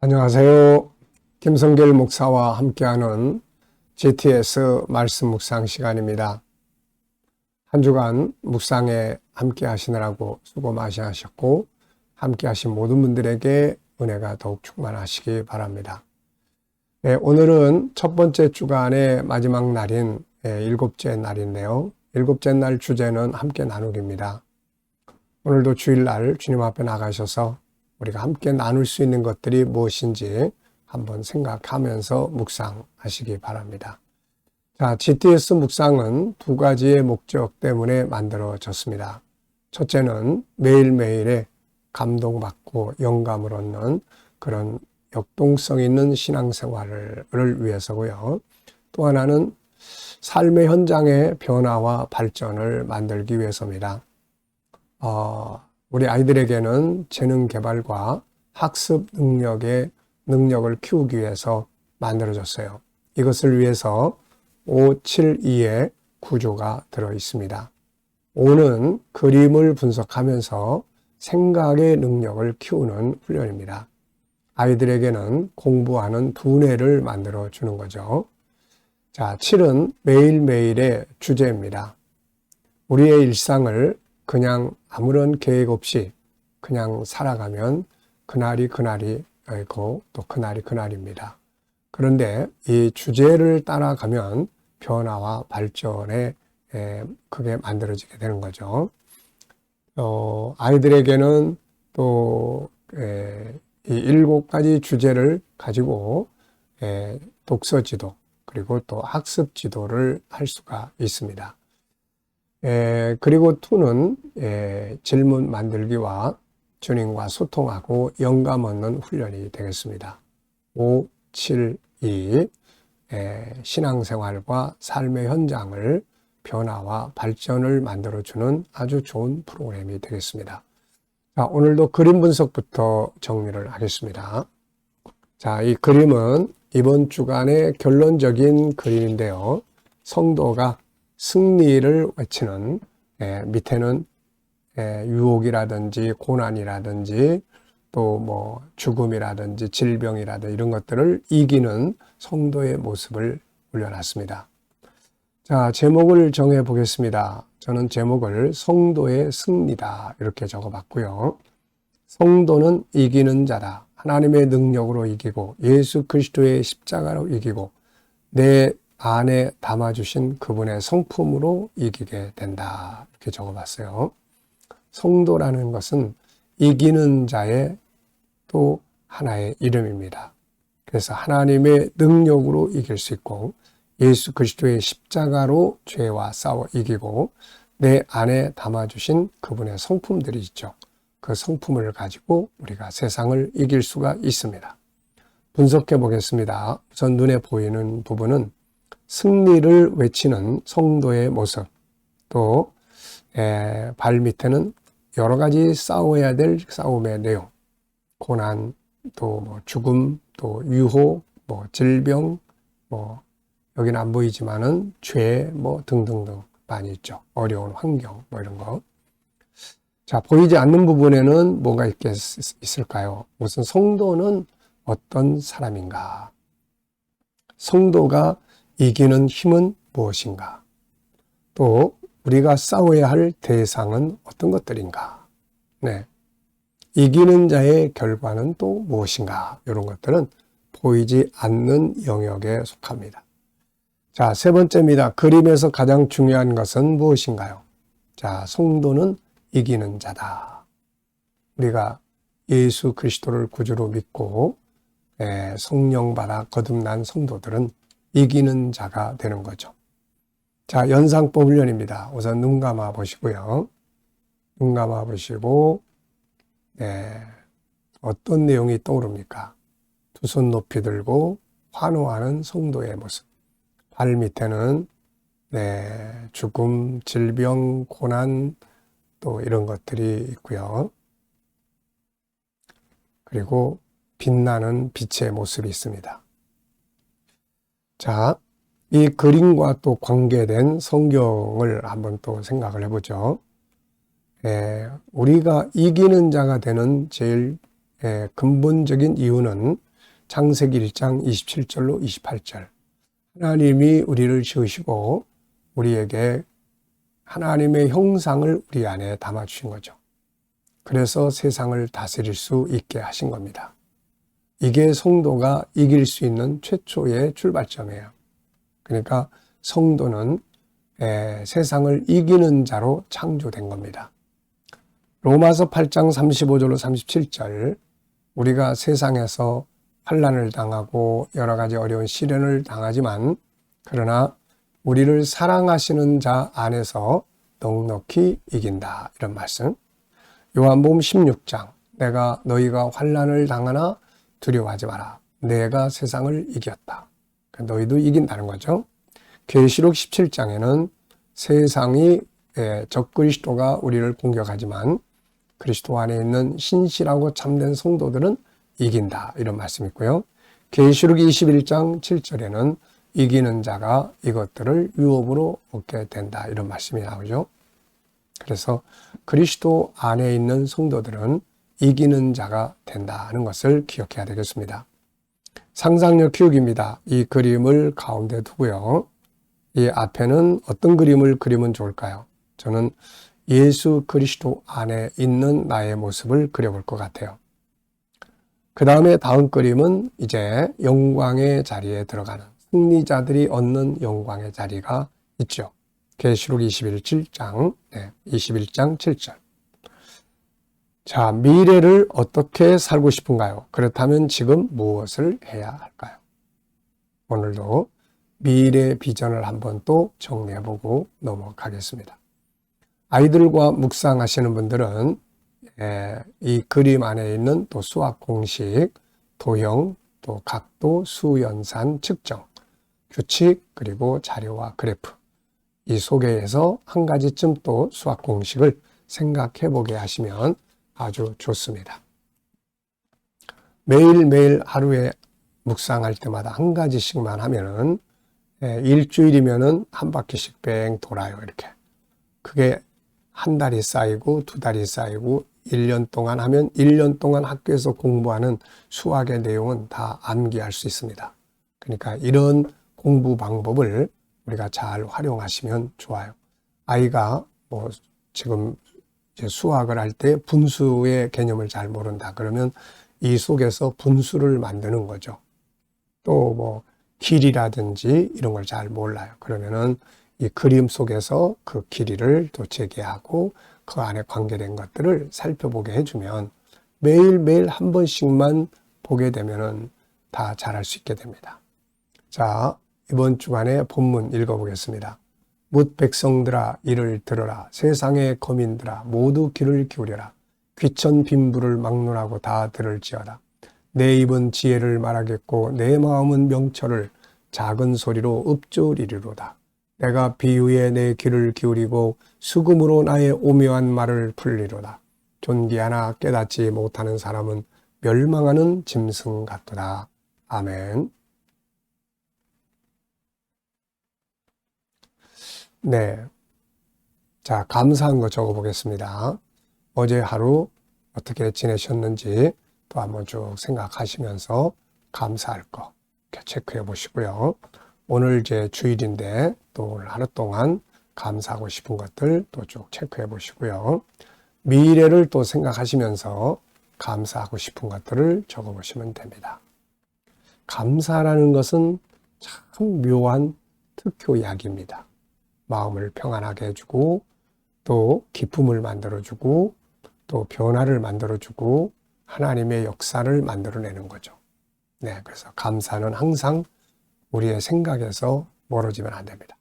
안녕하세요. 김성길 목사와 함께하는 GTS 말씀 묵상 시간입니다. 한 주간 묵상에 함께 하시느라고 수고 많이 하셨고 함께 하신 모든 분들에게 은혜가 더욱 충만하시기 바랍니다. 오늘은 첫 번째 주간의 마지막 날인 일곱째 날인데요. 일곱째 날 주제는 함께 나누기입니다. 오늘도 주일날 주님 앞에 나가셔서 우리가 함께 나눌 수 있는 것들이 무엇인지 한번 생각하면서 묵상하시기 바랍니다. 자, GTS 묵상은 두 가지의 목적 때문에 만들어졌습니다. 첫째는 매일매일의 감동받고 영감을 얻는 그런 역동성 있는 신앙생활을 위해서고요. 또 하나는 삶의 현장의 변화와 발전을 만들기 위해서입니다. 우리 아이들에게는 재능 개발과 학습 능력을 키우기 위해서 만들어졌어요. 이것을 위해서 572의 구조가 들어 있습니다. 5는 그림을 분석하면서 생각의 능력을 키우는 훈련입니다. 아이들에게는 공부하는 두뇌를 만들어 주는 거죠. 자, 7은 매일매일의 주제입니다. 우리의 일상을 그냥 아무런 계획 없이 그냥 살아가면 그날이 그날이고 또 그날이 그날입니다. 그런데 이 주제를 따라가면 변화와 발전에 그게 만들어지게 되는 거죠. 아이들에게는 또 이 7가지 주제를 가지고 독서 지도 그리고 또 학습 지도를 할 수가 있습니다. 그리고 2는 질문 만들기와 주님과 소통하고 영감 얻는 훈련이 되겠습니다. 5, 7, 2 신앙생활과 삶의 현장을 변화와 발전을 만들어주는 아주 좋은 프로그램이 되겠습니다. 자, 오늘도 그림 분석부터 정리를 하겠습니다. 자, 이 그림은 이번 주간의 결론적인 그림인데요. 성도가 승리를 외치는 밑에는 유혹이라든지 고난이라든지 또 뭐 죽음이라든지 질병이라든지 이런 것들을 이기는 성도의 모습을 올려놨습니다. 자, 제목을 정해 보겠습니다. 저는 제목을 성도의 승리다 이렇게 적어봤고요. 성도는 이기는 자다. 하나님의 능력으로 이기고 예수 그리스도의 십자가로 이기고 내 안에 담아주신 그분의 성품으로 이기게 된다. 이렇게 적어봤어요. 성도라는 것은 이기는 자의 또 하나의 이름입니다. 그래서 하나님의 능력으로 이길 수 있고 예수 그리스도의 십자가로 죄와 싸워 이기고 내 안에 담아주신 그분의 성품들이 있죠. 그 성품을 가지고 우리가 세상을 이길 수가 있습니다. 분석해 보겠습니다. 우선 눈에 보이는 부분은 승리를 외치는 성도의 모습, 또 발 밑에는 여러 가지 싸워야 될 싸움의 내용, 고난, 또 뭐 죽음, 또 유혹, 뭐 질병, 뭐 여기는 안 보이지만은 죄, 뭐 등등등 많이 있죠. 어려운 환경, 뭐 이런 거. 자, 보이지 않는 부분에는 뭐가 있을까요? 우선 성도는 어떤 사람인가? 성도가 이기는 힘은 무엇인가? 또 우리가 싸워야 할 대상은 어떤 것들인가? 네. 이기는 자의 결과는 또 무엇인가? 이런 것들은 보이지 않는 영역에 속합니다. 자, 세 번째입니다. 그림에서 가장 중요한 것은 무엇인가요? 자, 성도는 이기는 자다. 우리가 예수 그리스도를 구주로 믿고 성령 받아 거듭난 성도들은 이기는 자가 되는 거죠. 자, 연상법 훈련입니다. 우선 눈 감아 보시고요. 눈 감아 보시고 어떤 내용이 떠오릅니까? 두 손 높이 들고 환호하는 성도의 모습. 발 밑에는 죽음, 질병, 고난 또 이런 것들이 있고요. 그리고 빛나는 빛의 모습이 있습니다. 자, 이 그림과 또 관계된 성경을 한번 또 생각을 해보죠. 우리가 이기는 자가 되는 제일 근본적인 이유는 창세기 1장 27절로 28절. 하나님이 우리를 지으시고 우리에게 하나님의 형상을 우리 안에 담아주신 거죠. 그래서 세상을 다스릴 수 있게 하신 겁니다. 이게 성도가 이길 수 있는 최초의 출발점이에요. 그러니까 성도는 세상을 이기는 자로 창조된 겁니다. 로마서 8장 35절로 37절, 우리가 세상에서 환난을 당하고 여러 가지 어려운 시련을 당하지만 그러나 우리를 사랑하시는 자 안에서 넉넉히 이긴다, 이런 말씀. 요한복음 16장, 내가 너희가 환난을 당하나 두려워하지 마라, 내가 세상을 이겼다. 너희도 이긴다는 거죠. 계시록 17장에는 세상이 적그리스도가 우리를 공격하지만 그리스도 안에 있는 신실하고 참된 성도들은 이긴다, 이런 말씀이 있고요. 계시록 21장 7절에는 이기는 자가 이것들을 유업으로 얻게 된다, 이런 말씀이 나오죠. 그래서 그리스도 안에 있는 성도들은 이기는 자가 된다는 것을 기억해야 되겠습니다. 상상력 키우기입니다. 이 그림을 가운데 두고요. 이 앞에는 어떤 그림을 그리면 좋을까요? 저는 예수 그리스도 안에 있는 나의 모습을 그려볼 것 같아요. 그 다음에 다음 그림은 이제 영광의 자리에 들어가는 승리자들이 얻는 영광의 자리가 있죠. 계시록 21장 7절. 자, 미래를 어떻게 살고 싶은가요? 그렇다면 지금 무엇을 해야 할까요? 오늘도 미래 비전을 한번 또 정리해보고 넘어가겠습니다. 아이들과 묵상하시는 분들은 이 그림 안에 있는 또 수학 공식, 도형, 또 각도, 수연산, 측정, 규칙, 그리고 자료와 그래프, 이 속에서 한 가지쯤 또 수학 공식을 생각해 보게 하시면 아주 좋습니다. 매일매일 하루에 묵상할 때마다 한 가지씩만 하면은 일주일이면은 한 바퀴씩 뺑 돌아요, 이렇게. 그게 한 달이 쌓이고 두 달이 쌓이고 1년 동안 하면 1년 동안 학교에서 공부하는 수학의 내용은 다 암기할 수 있습니다. 그러니까 이런 공부 방법을 우리가 잘 활용하시면 좋아요. 아이가 지금 이제 수학을 할 때 분수의 개념을 잘 모른다, 그러면 이 속에서 분수를 만드는 거죠. 또 길이라든지 이런 걸 잘 몰라요. 그러면은 이 그림 속에서 그 길이를 또 재개하고 그 안에 관계된 것들을 살펴보게 해주면 매일매일 한 번씩만 보게 되면은 다 잘할 수 있게 됩니다. 자, 이번 주간에 본문 읽어보겠습니다. 뭇 백성들아 이를 들으라, 세상의 거민들아 모두 귀를 기울여라, 귀천 빈부를 막론하고 다 들을지어다. 내 입은 지혜를 말하겠고 내 마음은 명철을 작은 소리로 읊조리리로다. 내가 비유에 내 귀를 기울이고 수금으로 나의 오묘한 말을 풀리로다. 존귀하나 깨닫지 못하는 사람은 멸망하는 짐승 같도다. 아멘. 네. 자, 감사한 거 적어보겠습니다. 어제 하루 어떻게 지내셨는지 또 한번 쭉 생각하시면서 감사할 거 이렇게 체크해 보시고요. 오늘 제 주일인데 또 오늘 하루 동안 감사하고 싶은 것들 또 쭉 체크해 보시고요. 미래를 또 생각하시면서 감사하고 싶은 것들을 적어 보시면 됩니다. 감사라는 것은 참 묘한 특효약입니다. 마음을 평안하게 해주고 또 기쁨을 만들어주고 또 변화를 만들어주고 하나님의 역사를 만들어내는 거죠. 네, 그래서 감사는 항상 우리의 생각에서 멀어지면 안 됩니다.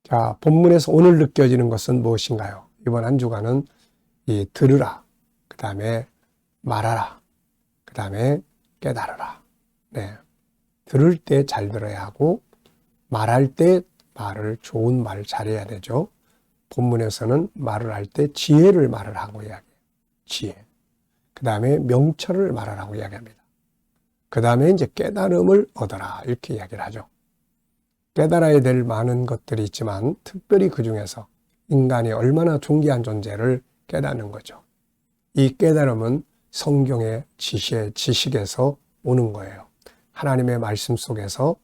자, 본문에서 오늘 느껴지는 것은 무엇인가요? 이번 한 주간은 이 들으라, 그 다음에 말하라, 그 다음에 깨달으라. 네, 들을 때 잘 들어야 하고 말할 때 말을 좋은 말을 잘해야 되죠. 본문에서는 말을 할 때 지혜를 말을 하고 이야기해요. 지혜. 그 다음에 명철을 말하라고 이야기합니다. 그 다음에 이제 깨달음을 얻어라, 이렇게 이야기를 하죠. 깨달아야 될 많은 것들이 있지만 특별히 그 중에서 인간이 얼마나 존귀한 존재를 깨닫는 거죠. 이 깨달음은 성경의 지식에서 오는 거예요. 하나님의 말씀 속에서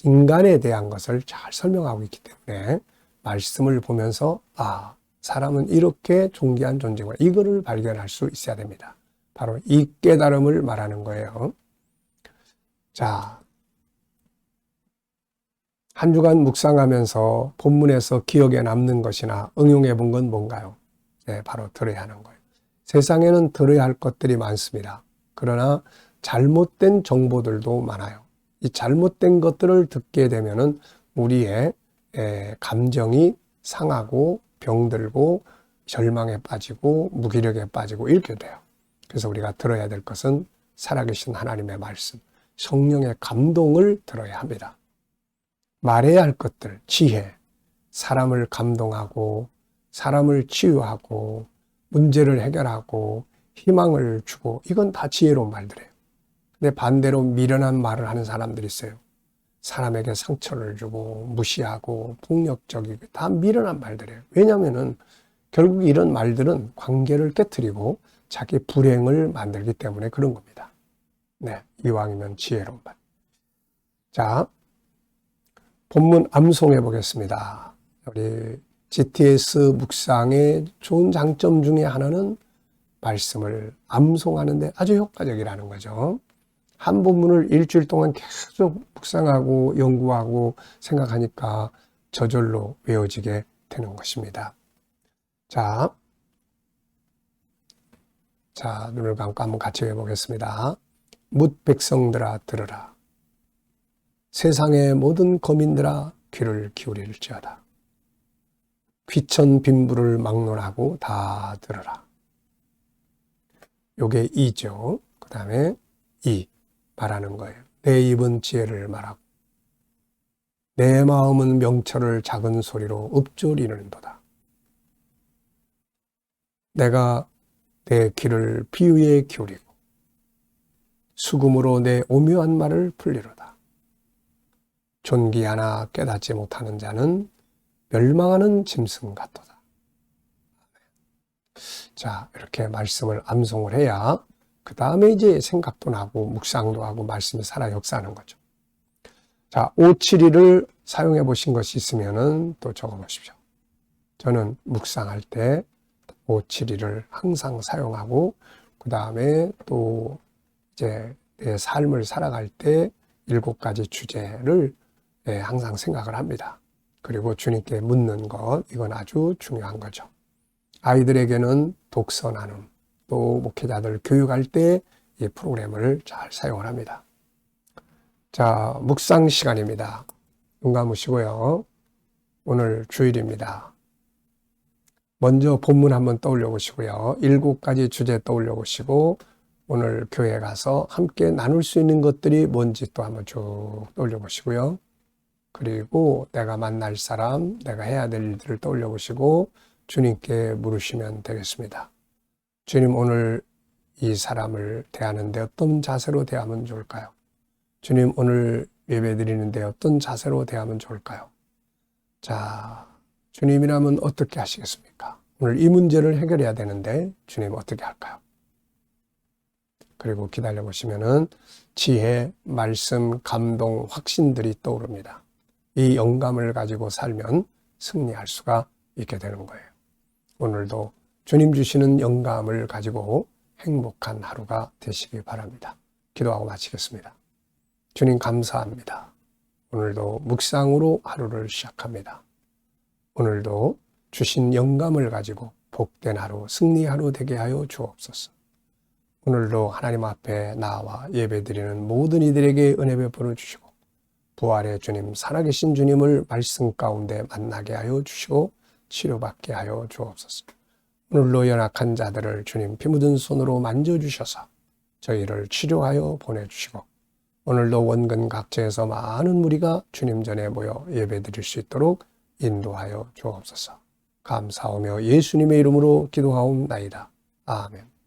인간에 대한 것을 잘 설명하고 있기 때문에 말씀을 보면서 사람은 이렇게 존귀한 존재구나. 이거를 발견할 수 있어야 됩니다. 바로 이 깨달음을 말하는 거예요. 자, 한 주간 묵상하면서 본문에서 기억에 남는 것이나 응용해 본 건 뭔가요? 네, 바로 들어야 하는 거예요. 세상에는 들어야 할 것들이 많습니다. 그러나 잘못된 정보들도 많아요. 이 잘못된 것들을 듣게 되면은 우리의 감정이 상하고 병들고 절망에 빠지고 무기력에 빠지고 이렇게 돼요. 그래서 우리가 들어야 될 것은 살아계신 하나님의 말씀, 성령의 감동을 들어야 합니다. 말해야 할 것들, 지혜, 사람을 감동하고 사람을 치유하고 문제를 해결하고 희망을 주고 이건 다 지혜로운 말들이에요. 근데 반대로 미련한 말을 하는 사람들이 있어요. 사람에게 상처를 주고 무시하고 폭력적이고 다 미련한 말들이에요. 왜냐하면은 결국 이런 말들은 관계를 깨트리고 자기 불행을 만들기 때문에 그런 겁니다. 네, 이왕이면 지혜로운 말. 자, 본문 암송해 보겠습니다. 우리 GTS 묵상의 좋은 장점 중에 하나는 말씀을 암송하는데 아주 효과적이라는 거죠. 한 본문을 일주일 동안 계속 묵상하고 연구하고 생각하니까 저절로 외워지게 되는 것입니다. 자, 눈을 감고 한번 같이 외워보겠습니다. 뭇 백성들아 들으라. 세상의 모든 거민들아 귀를 기울일지어다. 귀천 빈부를 막론하고 다 들으라. 요게 이죠. 그 다음에 이 말하는 거예요. 내 입은 지혜를 말하고 내 마음은 명철을 작은 소리로 읊조리는도다. 내가 내 귀를 비유에 기울이고 수금으로 내 오묘한 말을 풀리로다. 존귀하나 깨닫지 못하는 자는 멸망하는 짐승 같도다. 자, 이렇게 말씀을 암송을 해야 그 다음에 이제 생각도 나고 묵상도 하고 말씀이 살아 역사하는 거죠. 자, 572를 사용해 보신 것이 있으면은 또 적어 보십시오. 저는 묵상할 때 572를 항상 사용하고 그 다음에 또 이제 내 삶을 살아갈 때 7가지 주제를 항상 생각을 합니다. 그리고 주님께 묻는 것, 이건 아주 중요한 거죠. 아이들에게는 독서 나눔, 또 목회자들 교육할 때 이 프로그램을 잘 사용을 합니다. 자, 묵상 시간입니다. 눈 감으시고요. 오늘 주일입니다. 먼저 본문 한번 떠올려 보시고요. 7가지 주제 떠올려 보시고 오늘 교회 가서 함께 나눌 수 있는 것들이 뭔지 또 한번 쭉 떠올려 보시고요. 그리고 내가 만날 사람, 내가 해야 될 일들을 떠올려 보시고 주님께 물으시면 되겠습니다. 주님, 오늘 이 사람을 대하는데 어떤 자세로 대하면 좋을까요? 주님, 오늘 예배 드리는데 어떤 자세로 대하면 좋을까요? 자, 주님이라면 어떻게 하시겠습니까? 오늘 이 문제를 해결해야 되는데 주님 어떻게 할까요? 그리고 기다려 보시면은 지혜, 말씀, 감동, 확신들이 떠오릅니다. 이 영감을 가지고 살면 승리할 수가 있게 되는 거예요. 오늘도 주님 주시는 영감을 가지고 행복한 하루가 되시기 바랍니다. 기도하고 마치겠습니다. 주님 감사합니다. 오늘도 묵상으로 하루를 시작합니다. 오늘도 주신 영감을 가지고 복된 하루, 승리 하루 되게 하여 주옵소서. 오늘도 하나님 앞에 나와 예배드리는 모든 이들에게 은혜 베풀어 주시고 부활의 주님, 살아계신 주님을 말씀 가운데 만나게 하여 주시고 치료받게 하여 주옵소서. 오늘도 연약한 자들을 주님 피 묻은 손으로 만져주셔서 저희를 치료하여 보내주시고 오늘도 원근 각지에서 많은 무리가 주님 전에 모여 예배드릴 수 있도록 인도하여 주옵소서. 감사하며 예수님의 이름으로 기도하옵나이다. 아멘.